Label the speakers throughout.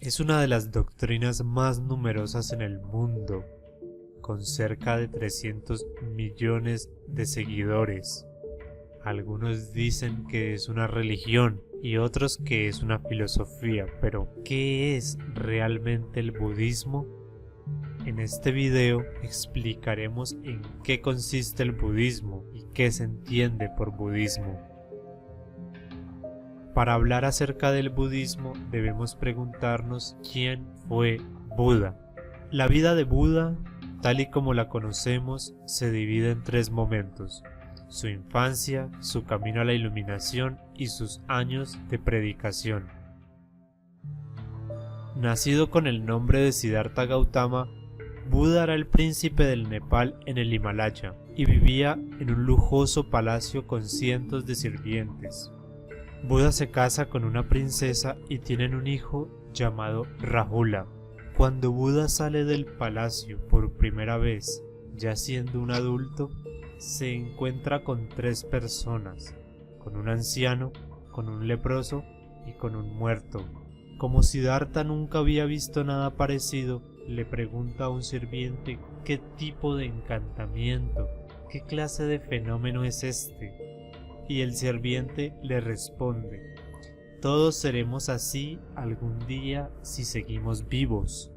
Speaker 1: Es una de las doctrinas más numerosas en el mundo, con cerca de 300 millones de seguidores. Algunos dicen que es una religión y otros que es una filosofía, pero ¿qué es realmente el budismo? En este video explicaremos en qué consiste el budismo y qué se entiende por budismo. Para hablar acerca del budismo debemos preguntarnos quién fue Buda. La vida de Buda, tal y como la conocemos, se divide en tres momentos: su infancia, su camino a la iluminación y sus años de predicación. Nacido con el nombre de Siddhartha Gautama, Buda era el príncipe del Nepal en el Himalaya y vivía en un lujoso palacio con cientos de sirvientes. Buda se casa con una princesa y tienen un hijo llamado Rahula. Cuando Buda sale del palacio por primera vez, ya siendo un adulto, se encuentra con tres personas, con un anciano, con un leproso y con un muerto. Como Siddhartha nunca había visto nada parecido, le pregunta a un sirviente qué tipo de encantamiento, qué clase de fenómeno es este. Y el sirviente le responde: todos seremos así algún día si seguimos vivos.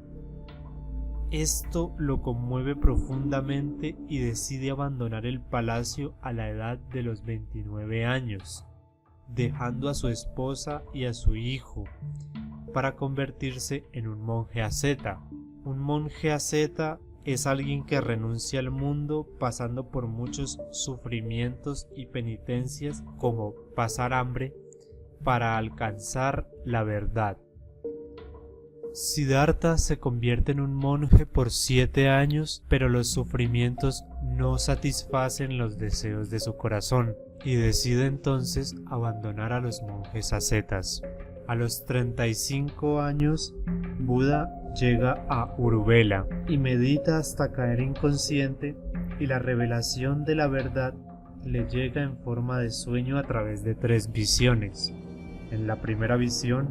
Speaker 1: Esto lo conmueve profundamente y decide abandonar el palacio a la edad de los 29 años, dejando a su esposa y a su hijo, para convertirse en un monje asceta. Un monje asceta es alguien que renuncia al mundo pasando por muchos sufrimientos y penitencias, como pasar hambre, para alcanzar la verdad. Siddhartha se convierte en un monje por 7 años, pero los sufrimientos no satisfacen los deseos de su corazón y decide entonces abandonar a los monjes ascetas. A los 35 años, Buda llega a Uruvela y medita hasta caer inconsciente, y la revelación de la verdad le llega en forma de sueño a través de 3 visiones. En la primera visión,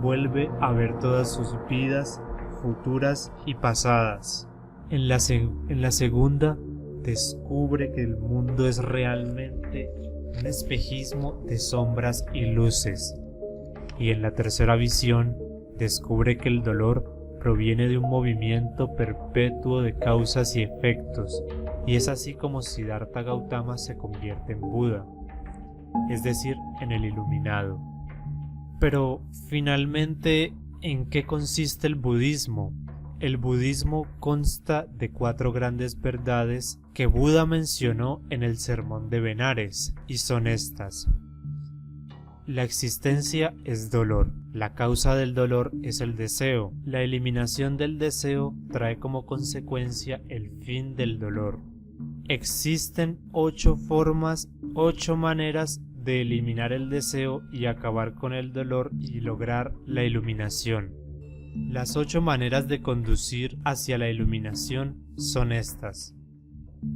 Speaker 1: vuelve a ver todas sus vidas futuras y pasadas. En la segunda, descubre que el mundo es realmente un espejismo de sombras y luces. Y en la tercera visión, descubre que el dolor proviene de un movimiento perpetuo de causas y efectos, y es así como Siddhartha Gautama se convierte en Buda, es decir, en el iluminado. Pero, finalmente, ¿en qué consiste el budismo? El budismo consta de 4 grandes verdades que Buda mencionó en el Sermón de Benares, y son estas. La existencia es dolor. La causa del dolor es el deseo. La eliminación del deseo trae como consecuencia el fin del dolor. Existen 8 maneras de eliminar el deseo y acabar con el dolor y lograr la iluminación. Las 8 maneras de conducir hacia la iluminación son estas: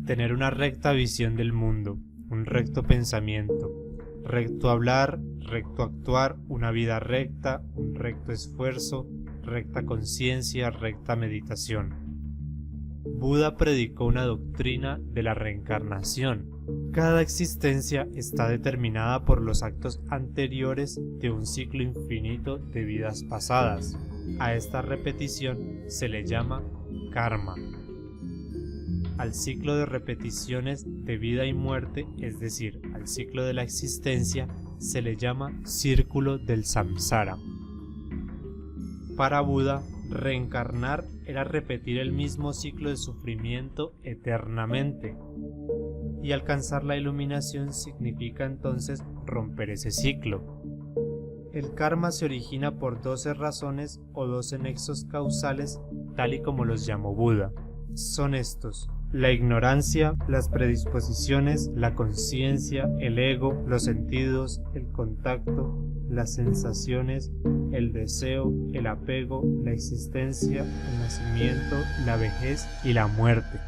Speaker 1: tener una recta visión del mundo, un recto pensamiento, recto hablar, recto actuar, una vida recta, un recto esfuerzo, recta conciencia, recta meditación. Buda predicó una doctrina de la reencarnación. Cada existencia está determinada por los actos anteriores de un ciclo infinito de vidas pasadas. A esta repetición se le llama karma. Al ciclo de repeticiones de vida y muerte, es decir, al ciclo de la existencia, se le llama círculo del samsara. Para Buda, reencarnar era repetir el mismo ciclo de sufrimiento eternamente, y alcanzar la iluminación significa entonces romper ese ciclo. El karma se origina por 12 razones o 12 nexos causales, tal y como los llamó Buda. Son estos: la ignorancia, las predisposiciones, la conciencia, el ego, los sentidos, el contacto, las sensaciones, el deseo, el apego, la existencia, el nacimiento, la vejez y la muerte.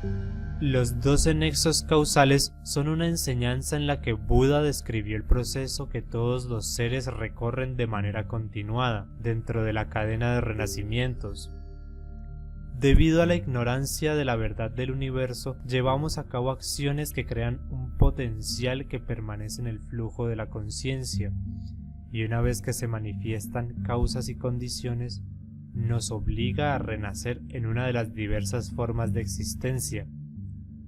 Speaker 1: Los 12 nexos causales son una enseñanza en la que Buda describió el proceso que todos los seres recorren de manera continuada dentro de la cadena de renacimientos. Debido a la ignorancia de la verdad del universo, llevamos a cabo acciones que crean un potencial que permanece en el flujo de la conciencia, y una vez que se manifiestan causas y condiciones, nos obliga a renacer en una de las diversas formas de existencia.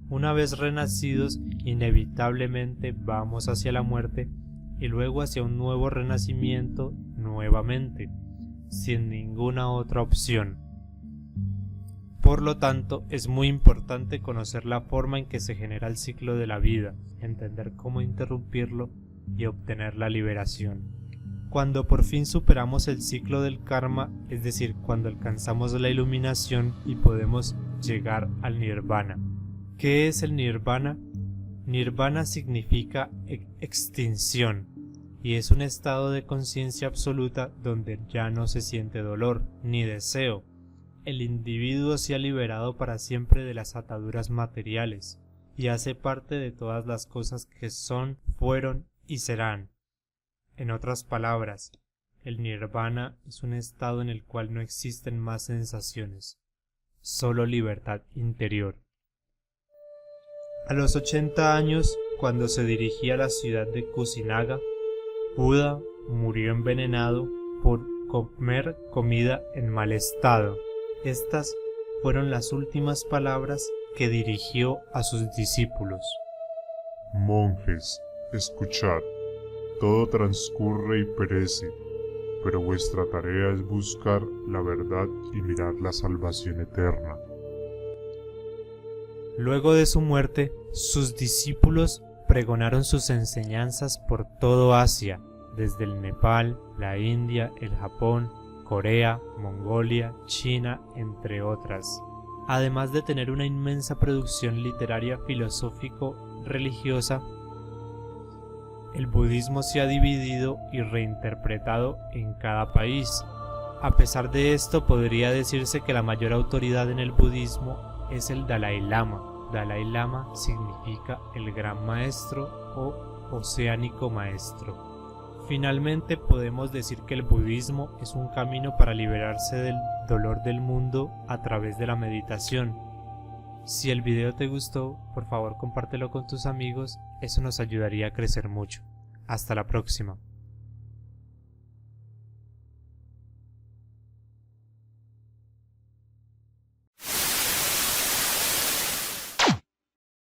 Speaker 1: Una vez renacidos, inevitablemente vamos hacia la muerte y luego hacia un nuevo renacimiento nuevamente, sin ninguna otra opción. Por lo tanto, es muy importante conocer la forma en que se genera el ciclo de la vida, entender cómo interrumpirlo y obtener la liberación. Cuando por fin superamos el ciclo del karma, es decir, cuando alcanzamos la iluminación y podemos llegar al nirvana. ¿Qué es el nirvana? Nirvana significa extinción y es un estado de conciencia absoluta donde ya no se siente dolor ni deseo. El individuo se ha liberado para siempre de las ataduras materiales y hace parte de todas las cosas que son, fueron y serán. En otras palabras, el nirvana es un estado en el cual no existen más sensaciones, solo libertad interior. A los 80 años, cuando se dirigía a la ciudad de Kusinaga, Buda murió envenenado por comer comida en mal estado. Estas fueron las últimas palabras que dirigió a sus discípulos.
Speaker 2: Monjes, escuchad, todo transcurre y perece, pero vuestra tarea es buscar la verdad y mirar la salvación eterna.
Speaker 1: Luego de su muerte, sus discípulos pregonaron sus enseñanzas por todo Asia, desde el Nepal, la India, el Japón, Corea, Mongolia, China, entre otras. Además de tener una inmensa producción literaria, filosófico-religiosa, el budismo se ha dividido y reinterpretado en cada país. A pesar de esto, podría decirse que la mayor autoridad en el budismo es el Dalai Lama. Dalai Lama significa el gran maestro o oceánico maestro. Finalmente podemos decir que el budismo es un camino para liberarse del dolor del mundo a través de la meditación. Si el video te gustó, por favor compártelo con tus amigos, eso nos ayudaría a crecer mucho. Hasta la próxima.